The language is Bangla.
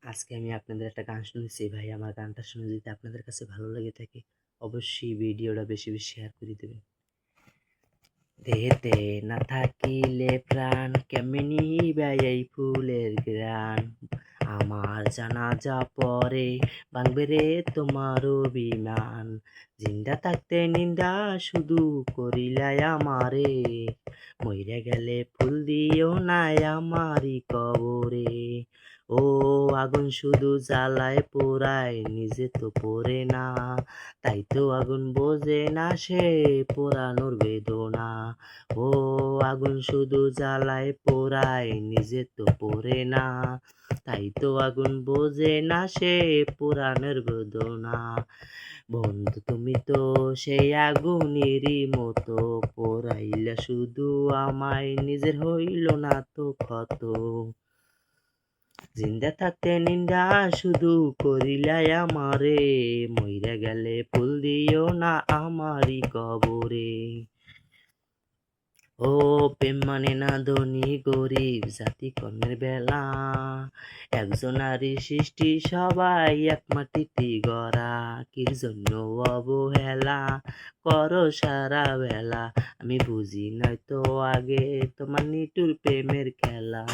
আজকে আমি আপনাদের একটা গান শুনেছি ভাই। আমার গানটা শুনে যদি আপনাদের কাছে ভালো লেগে থাকে, অবশ্যই ভিডিওটা বেশি বেশি শেয়ার করে দেবেন। দেহেতে না থাকিলে প্রাণ, কেমনি নিবাই এই ফুলের ঘ্রাণ। আমার জানাজা পরে ভাঙবে রে তোমার অভিমান। জিন্দা থাকতে নিন্দা শুধু করিলাই আমারে, মইরা গেলে ফুল দিও নাই আমারই কবরে। ও আগুন শুধু জ্বালায় পোড়ায়, নিজে তো পড়ে না, তাই তো আগুন বোঝে না সে পোড়ানোর বেদনা। ও আগুন শুধু জ্বালায় পোড়ায়, নিজে তো পড়ে না, তাই তো আগুন বোঝে না সে পোড়ানোর বেদনা। বন্ধু তুমি তো সেই আগুনেরই মতো, পোড়াইলা শুধু আমায়, নিজের হইল না তো ক্ষত। জিন্দা থাকতে নিন্দা শুধু করিলাই আমারে, মইরা গেলে ফুল দিও না আমারই কবরে। ও প্রেম মানে না ধনী গরিব জাতি কর্মের বেলা, একজনারই সৃষ্টি সবাই এক মাটিতে গড়া। কির জন্য অবহেলা করো সারা বেলা, আমি বুঝি নয়তো আগে তোমার নিটুর প্রেমের খেলা।